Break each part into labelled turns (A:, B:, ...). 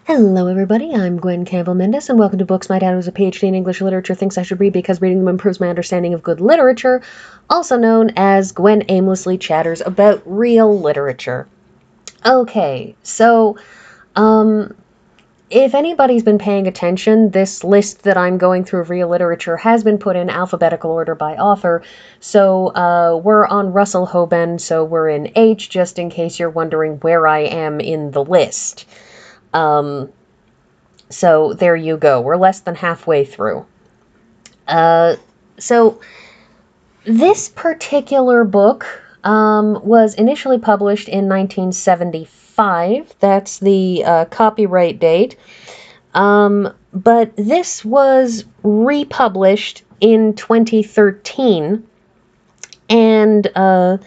A: Hello everybody, I'm Gwen Campbell-Mindes and welcome to Books. My dad, who's a PhD in English literature, thinks I should read because reading them improves my understanding of good literature, also known as Gwen aimlessly chatters about real literature. Okay, so, if anybody's been paying attention, this list that I'm going through of real literature has been put in alphabetical order by author. So we're on Russell Hoban, so we're in H, just in case you're wondering where I am in the list. So there you go. We're less than halfway through. So this particular book was initially published in 1975. That's the copyright date. But this was republished in 2013. And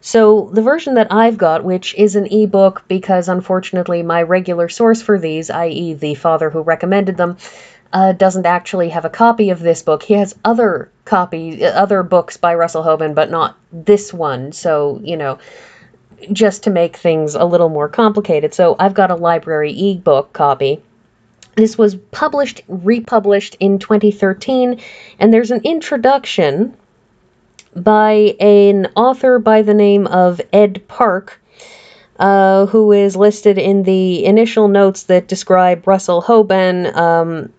A: so the version that I've got, which is an ebook because unfortunately my regular source for these, i.e. the father who recommended them, doesn't actually have a copy of this book. He has other books by Russell Hoban, but not this one. So, just to make things a little more complicated. So I've got a library ebook copy. This was republished in 2013, and there's an introduction by an author by the name of Ed Park, who is listed in the initial notes that describe Russell Hoban.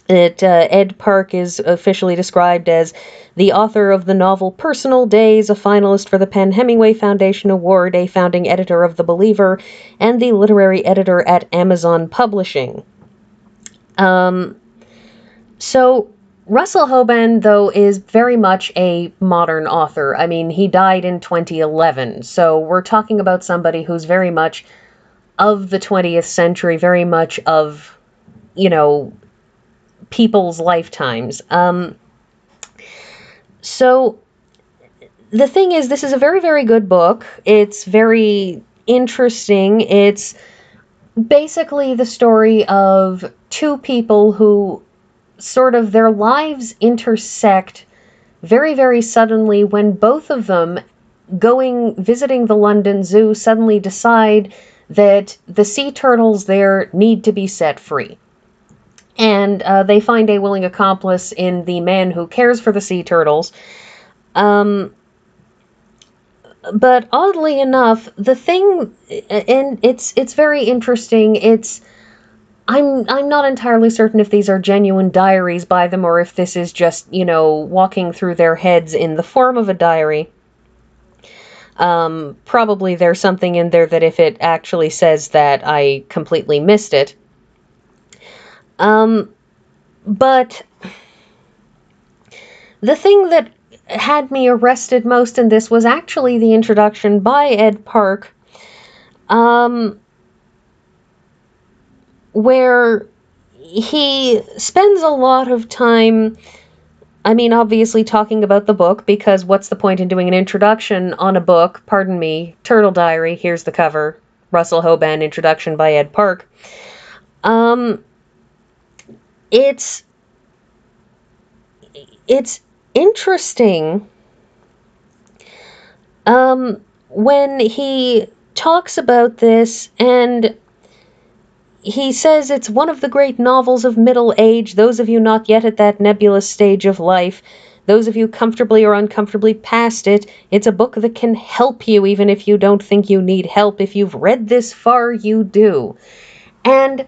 A: Ed Park is officially described as the author of the novel Personal Days, a finalist for the PEN/Hemingway Foundation Award, a founding editor of The Believer, and the literary editor at Amazon Publishing. So Russell Hoban, though, is very much a modern author. I mean, he died in 2011, so we're talking about somebody who's very much of the 20th century, very much of, people's lifetimes. So the thing is, this is a very, very good book. It's very interesting. It's basically the story of two people who sort of their lives intersect very, very suddenly when both of them, visiting the London Zoo, suddenly decide that the sea turtles there need to be set free. And they find a willing accomplice in the man who cares for the sea turtles. But oddly enough, the thing, and it's very interesting, I'm not entirely certain if these are genuine diaries by them or if this is just, walking through their heads in the form of a diary. Probably there's something in there that if it actually says that, I completely missed it. But the thing that had me arrested most in this was actually the introduction by Ed Park, where he spends a lot of time, obviously talking about the book, because what's the point in doing an introduction on a book? Pardon me, Turtle Diary, here's the cover, Russell Hoban, introduction by Ed Park. It's interesting when he talks about this, and he says it's one of the great novels of middle age, those of you not yet at that nebulous stage of life, those of you comfortably or uncomfortably past it. It's a book that can help you even if you don't think you need help. If you've read this far, you do. And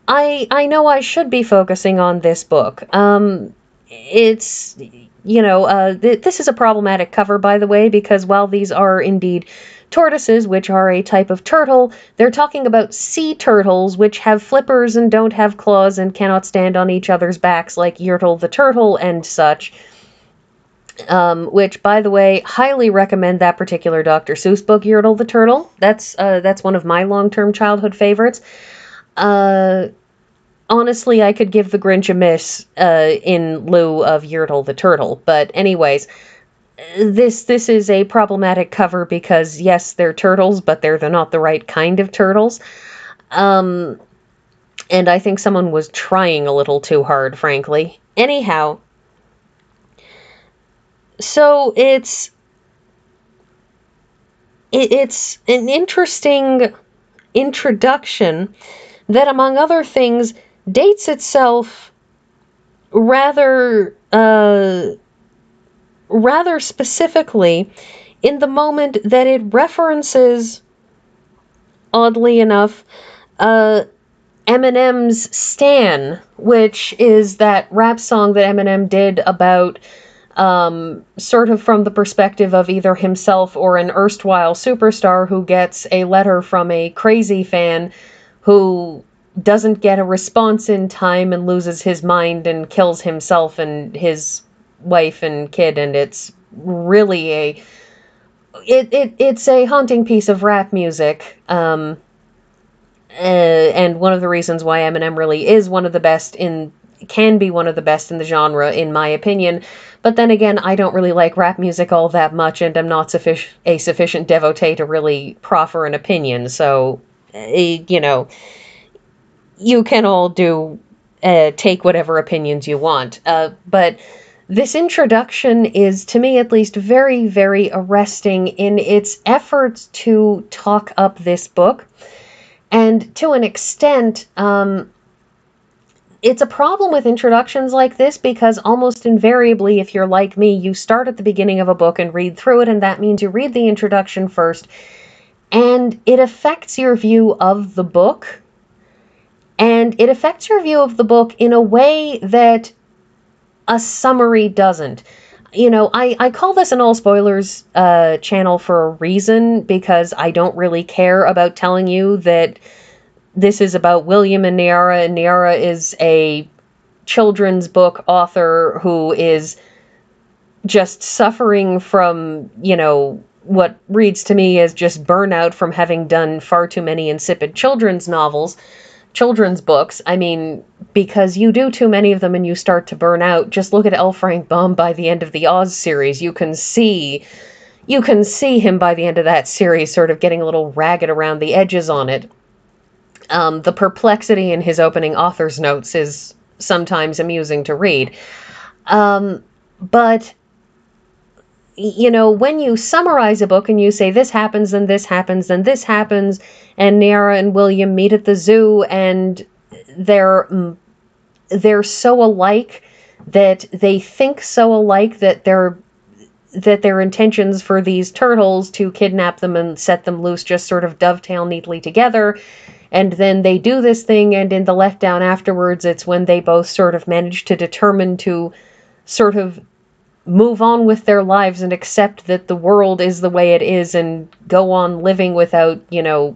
A: I know I should be focusing on this book. It's, this is a problematic cover, by the way, because while these are indeed tortoises, which are a type of turtle, they're talking about sea turtles, which have flippers and don't have claws and cannot stand on each other's backs like Yertle the turtle and such. Which, by the way, highly recommend that particular Dr. Seuss book, Yertle the Turtle. That's one of my long-term childhood favorites. Honestly, I could give the Grinch a miss in lieu of Yertle the Turtle. But anyways, this is a problematic cover because, yes, they're turtles, but they're not the right kind of turtles. And I think someone was trying a little too hard, frankly. Anyhow, so it's an interesting introduction that, among other things, dates itself rather specifically in the moment that it references, oddly enough, Eminem's Stan, which is that rap song that Eminem did about sort of from the perspective of either himself or an erstwhile superstar who gets a letter from a crazy fan who doesn't get a response in time and loses his mind and kills himself and his wife and kid, and it's really it's a haunting piece of rap music. And one of the reasons why Eminem really is can be one of the best in the genre, in my opinion. But then again, I don't really like rap music all that much, and I'm not a sufficient devotee to really proffer an opinion. So, you can all take whatever opinions you want. But this introduction is, to me at least, very, very arresting in its efforts to talk up this book. And to an extent, it's a problem with introductions like this because almost invariably, if you're like me, you start at the beginning of a book and read through it, and that means you read the introduction first, and it affects your view of the book. And it affects your view of the book in a way that a summary doesn't. I call this an all spoilers channel for a reason, because I don't really care about telling you that this is about William and Niara, and Niara is a children's book author who is just suffering from, what reads to me as just burnout from having done far too many insipid children's books. I mean, because you do too many of them and you start to burn out. Just look at L. Frank Baum by the end of the Oz series. You can see him by the end of that series sort of getting a little ragged around the edges on it. The perplexity in his opening author's notes is sometimes amusing to read. But when you summarize a book and you say this happens, then this happens, then this happens, and Niara and William meet at the zoo, and they're so alike that they think so alike that their intentions for these turtles to kidnap them and set them loose just sort of dovetail neatly together. And then they do this thing, and in the letdown afterwards, it's when they both sort of manage to determine to sort of move on with their lives and accept that the world is the way it is and go on living without,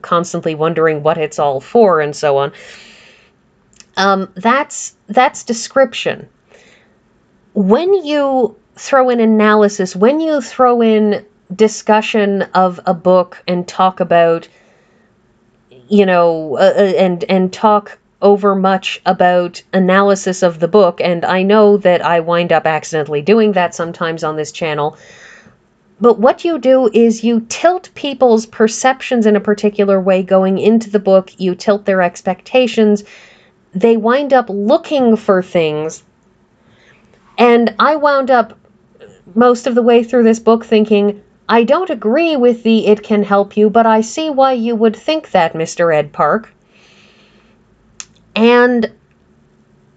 A: constantly wondering what it's all for and so on. That's description. When you throw in analysis, when you throw in discussion of a book and talk about, and talk over much about analysis of the book, and I know that I wind up accidentally doing that sometimes on this channel, but what you do is you tilt people's perceptions in a particular way going into the book, you tilt their expectations, they wind up looking for things, and I wound up most of the way through this book thinking, I don't agree with the "it can help you, but I see why you would think that, Mr. Ed Park." And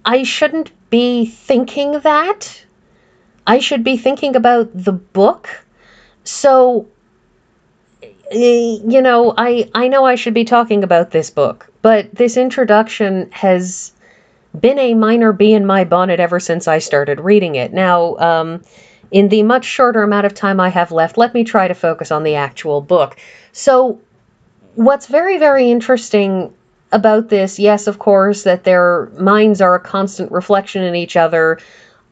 A: I shouldn't be thinking that. I should be thinking about the book. So, I know I should be talking about this book, but this introduction has been a minor bee in my bonnet ever since I started reading it. Now, in the much shorter amount of time I have left, let me try to focus on the actual book. So, what's very, very interesting about this, yes, of course, that their minds are a constant reflection in each other,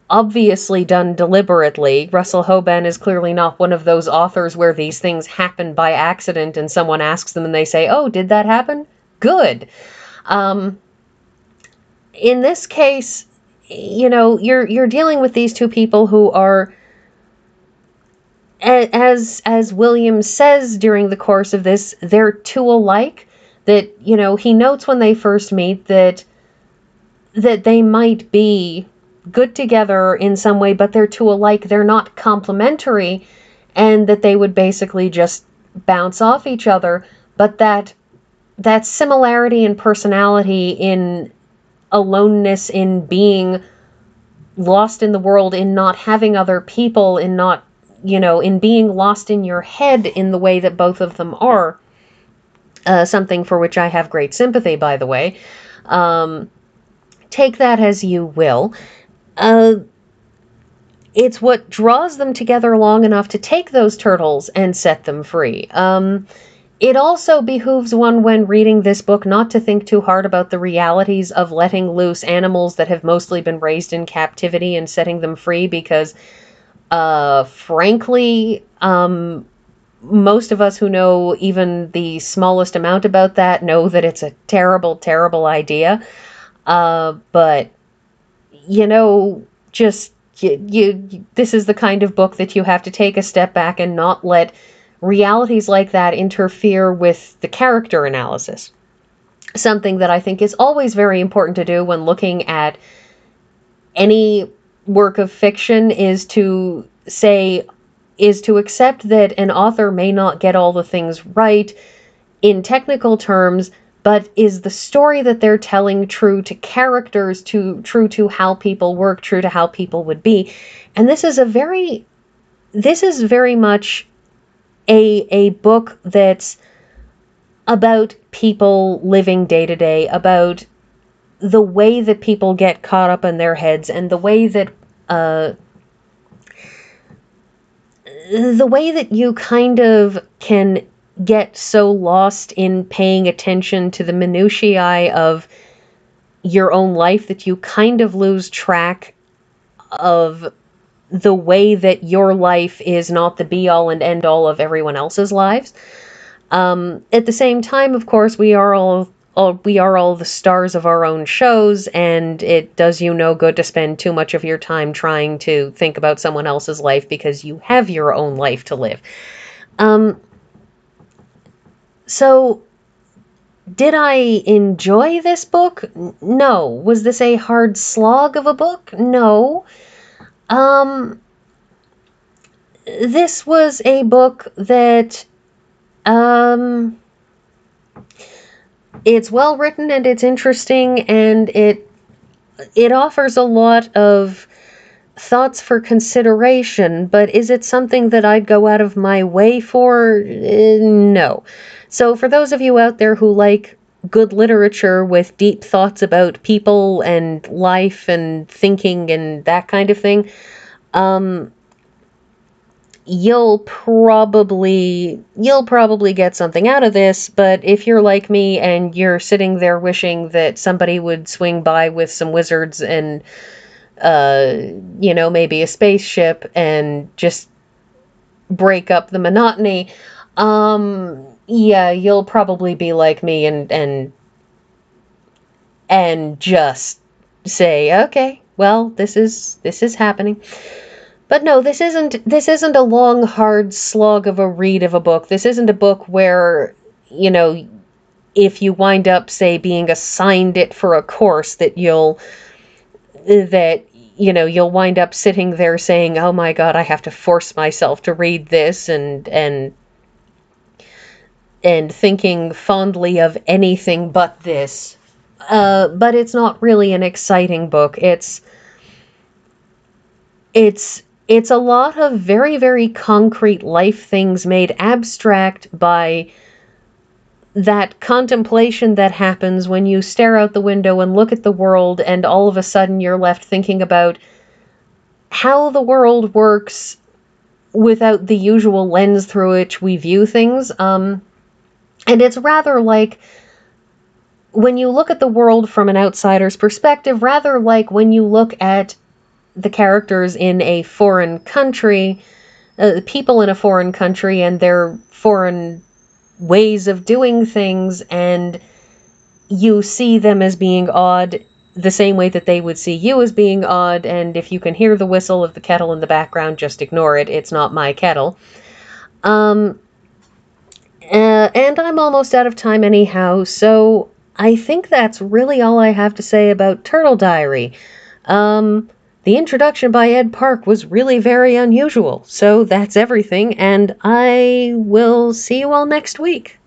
A: obviously done deliberately. Russell Hoban is clearly not one of those authors where these things happen by accident and someone asks them and they say, oh, did that happen? Good. In this case, you're dealing with these two people who are, as William says during the course of this, they're too alike. That, he notes when they first meet that they might be good together in some way, but they're too alike, they're not complementary, and that they would basically just bounce off each other, but that that similarity in personality, in aloneness, in being lost in the world, in not having other people, in not, in being lost in your head in the way that both of them are, something for which I have great sympathy, by the way. Take that as you will. It's what draws them together long enough to take those turtles and set them free. It also behooves one, when reading this book, not to think too hard about the realities of letting loose animals that have mostly been raised in captivity and setting them free, because, frankly, most of us who know even the smallest amount about that know that it's a terrible, terrible idea. But, just, this is the kind of book that you have to take a step back and not let realities like that interfere with the character analysis. Something that I think is always very important to do when looking at any work of fiction is to accept that an author may not get all the things right in technical terms, but is the story that they're telling true to characters, true to how people work, true to how people would be. And this is very much a book that's about people living day to day, about the way that people get caught up in their heads, and the way that you kind of can get so lost in paying attention to the minutiae of your own life that you kind of lose track of the way that your life is not the be-all and end-all of everyone else's lives. At the same time, of course, we are all the stars of our own shows, and it does you no good to spend too much of your time trying to think about someone else's life, because you have your own life to live. So, did I enjoy this book? No. Was this a hard slog of a book? No. This was a book that, it's well written and it's interesting, and it offers a lot of thoughts for consideration, but is it something that I'd go out of my way for? No. So for those of you out there who like good literature with deep thoughts about people and life and thinking and that kind of thing, you'll probably get something out of this. But if you're like me and you're sitting there wishing that somebody would swing by with some wizards and maybe a spaceship and just break up the monotony, you'll probably be like me and just say, okay, well, this is happening. But no, this isn't a long, hard slog of a read of a book. This isn't a book where, if you wind up, say, being assigned it for a course, that you'll wind up sitting there saying, oh my God, I have to force myself to read this, and thinking fondly of anything but this. But it's not really an exciting book. It's a lot of very, very concrete life things made abstract by that contemplation that happens when you stare out the window and look at the world, and all of a sudden you're left thinking about how the world works without the usual lens through which we view things. And it's rather like, when you look at the world from an outsider's perspective, rather like when you look at the characters in a foreign country, people in a foreign country and their foreign ways of doing things, and you see them as being odd the same way that they would see you as being odd, and if you can hear the whistle of the kettle in the background, just ignore it. It's not my kettle. And I'm almost out of time anyhow, so I think that's really all I have to say about Turtle Diary. The introduction by Ed Park was really very unusual, so that's everything, and I will see you all next week.